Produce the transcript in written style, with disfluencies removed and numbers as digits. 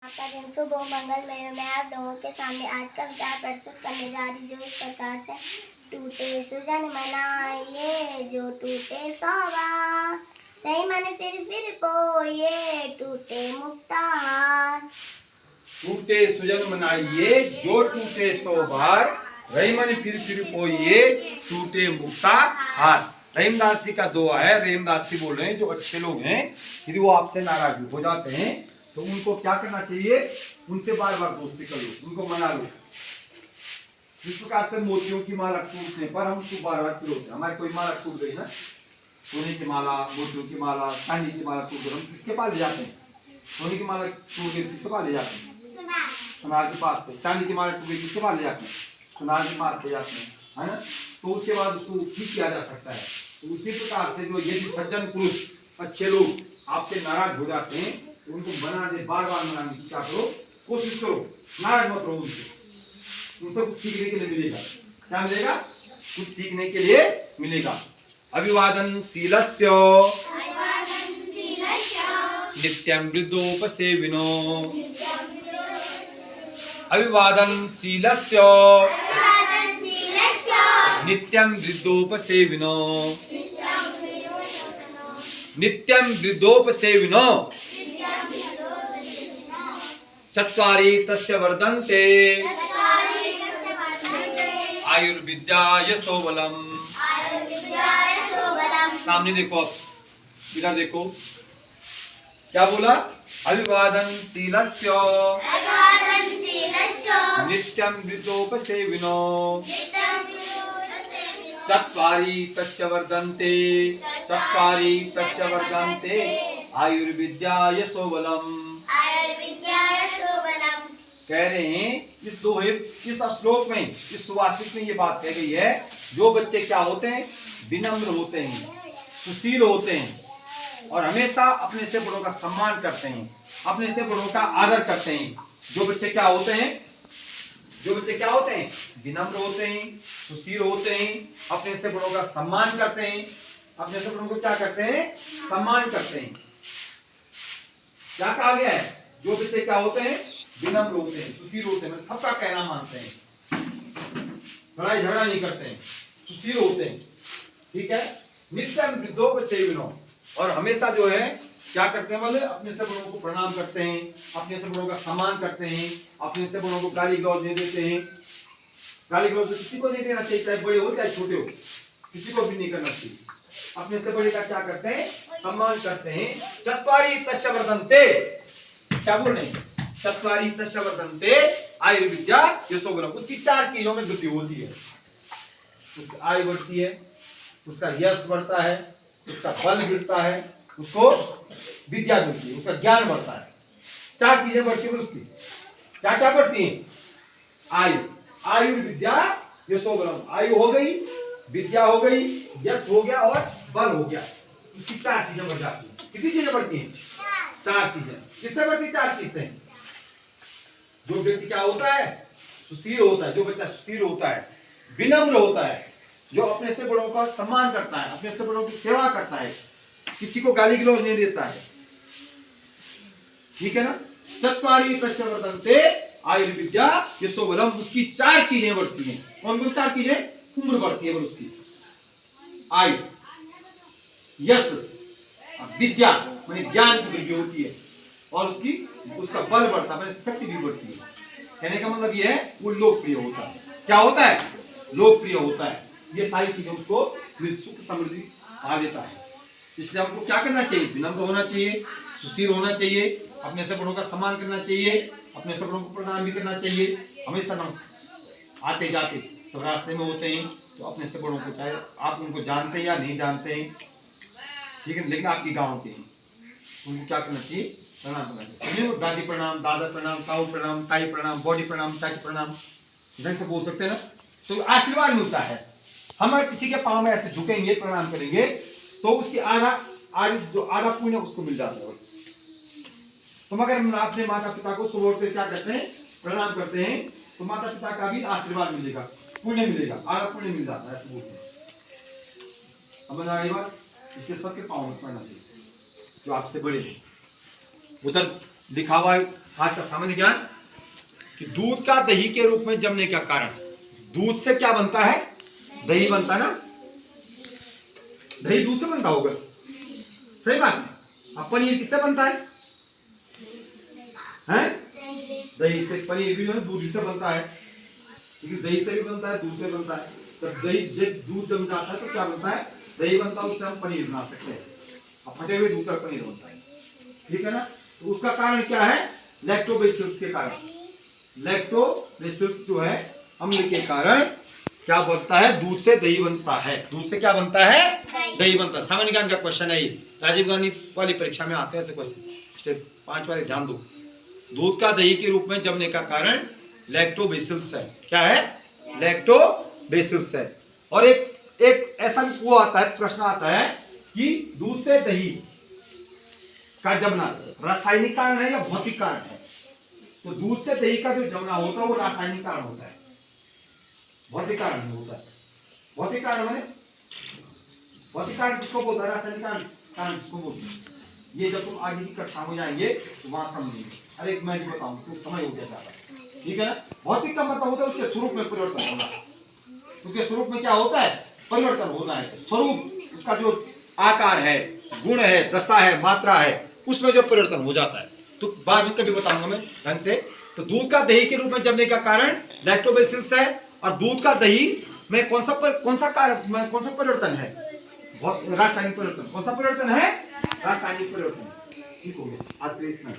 आपका दिन शुभ हो, मंगलमय हो। मैं आप लोगों के सामने आज का विचार प्रस्तुत करने जा रही जो इस प्रकार से। टूटे सुजन मनाइए जो टूटे सौ बार, नहीं माने फिर पोइए टूटे मुक्ता हार। टूटे सुजन मनाइए जो टूटे सौ बार, रही मन फिर पोइए टूटे मुक्ता हार। रहीमदास जी का दुआ है। रहीमदास जी बोल रहे हैं जो अच्छे लोग हैं यदि वो आपसे नाराज हो जाते हैं तो उनको क्या करना चाहिए, उनसे बार बार दोस्ती कर लो, उनको मना लो। जिस प्रकार से मोतियों की माला टूटने पर हम उसको बार बार पिरोते, हमारी कोई माला टूट गई ना, सोने की माला, मोतियों की माला, चांदी की माला टूट गई, हम किसके पास ले जाते हैं? सोने की माला टूट गई किसके पास ले जाते हैं? सुनार के पास से। चांदी की माला टूट गई किसके पास ले जाते हैं? सुनार के पास ले जाते हैं, है ना। तो उसके बाद उसको ठीक किया जा सकता है। तो उसी प्रकार से जो यदि सज्जन पुरुष अच्छे लोग आपसे नाराज हो जाते हैं तो उनको बना दे, बार बार मनाने की क्या करो, कोशिश करो, नाराज मत रहो उनसे कुछ सीखने के लिए मिलेगा। क्या मिलेगा? कुछ सीखने के लिए मिलेगा। अभिवादन शीलस्य नित्यं वृद्धोपसेविनो, अभिवादन शीलस्य नित्यं वृद्धोपसेविनो, नित्यं वृद्धोपसेविनो चत्वारि तस्य वर्धन्ते आयुर्विद्या यशोबलम। सामने देखो, अब इधर देखो क्या बोला। अभिवादन शीलस्य नित्यं वृद्धोपसेविनो चत्वारि तस्य वर्धन्ते, चत्वारि तस्य वर्धन्ते आयुर्विद्या यशोबलम। कह रहे हैं इस दोहे, इस श्लोक में, इस सुवासिक में ये बात कह गई है जो बच्चे क्या होते हैं, विनम्र होते हैं, सुशील होते हैं और हमेशा अपने से बड़ों का सम्मान करते हैं, अपने से बड़ों का आदर करते हैं। जो बच्चे क्या होते हैं, जो बच्चे क्या होते हैं, विनम्र होते हैं, सुशील होते हैं, अपने से बड़ों का सम्मान करते हैं, अपने से बड़ों को क्या करते हैं, सम्मान करते हैं। क्या कहा गया है? जो बच्चे क्या होते हैं, विनम्र होते हैं, सुशील होते हैं, सबका कहना मानते हैं, लड़ाई झगड़ा नहीं करते हैं, सुशील होते हैं, ठीक है। नित्यं वृद्धोपसेविनो, और हमेशा जो है क्या करते हैं बोले, अपने से बड़ों को प्रणाम करते हैं, अपने से बड़ों का सम्मान करते हैं, अपने से बड़ों को गाली गलौज नहीं देते हैं। गाली गलौज किसी को नहीं देना चाहिए, चाहे बड़े हो चाहे छोटे हो, किसी को भी नहीं करना चाहिए। अपने से बड़े का क्या करते हैं, सम्मान करते हैं। चत्वारि तस्य वर्धन्ते, क्या बोल रहे हैं, चत्वारि तस्य वर्धन्ते आयुर्विद्या यशोबलम। उसकी चार चीजों में वृद्धि होती है, उसकी आयु बढ़ती है, उसका यश बढ़ता है, उसका बल बढ़ता है, उसको विद्या मिलती है, उसका ज्ञान बढ़ता है। चार चीजें बढ़ती है उसकी। क्या क्या बढ़ती है? आयु, आयु विद्या यशोबलम। आयु हो गई, विद्या हो गई, यश हो गया और बल हो गया। उसकी चार चीजें बढ़ जाती है। कितनी चीजें बढ़ती हैं? चार चीजें। किससे बढ़ती? चार चीजें। जो व्यक्ति क्या होता है, सुशील होता है, जो बच्चा सुशील होता है, विनम्र होता है, जो अपने से बड़ों का सम्मान करता है, अपने से बड़ों की सेवा करता है, किसी को गाली गलौज नहीं देता है, ठीक है ना। चत्वारि तस्य वर्धन्ते आयुर्विद्या यशोबलम। उसकी चार चीजें बढ़ती हैं। कौन कौन चार चीजें? उम्र बढ़ती है उसकी, आयु, यश, विद्या माने ज्ञान की वृद्धि होती है, और उसकी उसका बल बढ़ता है, शक्ति भी बढ़ती है। कहने का मतलब ये है वो लोकप्रिय होता है। क्या होता है? लोकप्रिय होता है। ये सारी चीजें उसको सुख समृद्धि आ देता है। इसलिए हमको क्या करना चाहिए? विनम्र होना चाहिए, सुशील होना चाहिए, अपने से बड़ों का सम्मान करना चाहिए, अपने से बड़ों को प्रणाम भी करना चाहिए। हमेशा नमस्कार, आते जाते सब रास्ते में होते हैं तो अपने से बड़ों को, चाहे आप उनको जानते हैं या नहीं जानते हैं, ठीक है, लेकिन आपकी गाँव के हैं, उनको क्या करना चाहिए? प्रणाम करना चाहिए। दादी प्रणाम, दादा प्रणाम, ताऊ प्रणाम, ताई प्रणाम, बॉडी प्रणाम, चाची प्रणाम, ढंग से बोल सकते हैं ना, तो आशीर्वाद मिलता है। हम अगर किसी के पाँव में ऐसे झुकेंगे, प्रणाम करेंगे तो उसकी जो आधा पुण्य उसको मिल जाता है। तुम अगर अपने माता पिता को सुबह उठकर क्या करते हैं? प्रणाम करते हैं, तो माता पिता का भी आशीर्वाद मिलेगा, पुण्य मिलेगा, आधा पुण्य मिल जाता है, ऐसे बोलते हैं। समझ आ गई बात? इसके सबके पाँव में पड़ना चाहिए जो आपसे बड़े हैं। उधर दिखावा आज का सामान्य ज्ञान कि दूध का दही के रूप में जमने का कारण, दूध से क्या बनता है? दही बनता है ना। दही दूध से बनता होगा, सही बात है। अब पनीर किससे बनता है? हैं? दही से। पनीर भी जो है दूध से बनता है, क्योंकि दही से भी बनता है, दूध से बनता है। जब दही जब दूध जम जाता है तो क्या बनता है? दही बनता है, उससे हम पनीर बना सकते हैं। अब फटे हुए दूध का पनीर बनता है, ठीक है ना। तो उसका कारण क्या है? लैक्टोबैसिलस के कारण। लैक्टोबैसिलस जो है अम्ल के कारण क्या बनता है? दूध से दही बनता है। दूध से क्या बनता है? दही बनता है। सामान्य ज्ञान का क्वेश्चन है ये, राजीव गांधी वाली परीक्षा में आते हैं ऐसे क्वेश्चन। 5 वाले ध्यान दो। दूध का दही के रूप में जमने का कारण लैक्टोबैसिलस है। क्या है? लैक्टोबैसिलस है। और एक ऐसा वो आता है, प्रश्न आता है कि दूध से दही का जमना रासायनिक कारण है या भौतिक कारण है? तो दूध से दही का जो जमना होता है वो रासायनिक कारण होता है, भौतिक कारण नहीं होता है। भौतिक कारण माने, भौतिक कारण किसको बोलता है? रासायनिक कारण किसको बोलते हैं? ये जब तुम आगे की कक्षा में जाएंगे तो वहां समझेंगे। अरे मैं बताऊं तो समय हो जाएगा, ठीक है ना। भौतिक का मतलब होता है उसके स्वरूप में परिवर्तन होना। उसके स्वरूप में क्या होता है? परिवर्तन होना है। स्वरूप, उसका जो आकार है, गुण है, दशा है, मात्रा है, उसमें जो परिवर्तन हो जाता है। तो बाद में कभी बताऊंगा मैं ढंग से। तो दूध का दही के रूप में जमने का कारण लैक्टोबैसिलस है। और दूध का दही में कौन सा परिवर्तन है? रासायनिक परिवर्तन। कौन सा परिवर्तन है? रासायनिक परिवर्तन। ठीक हो गया आज के लिए इतना।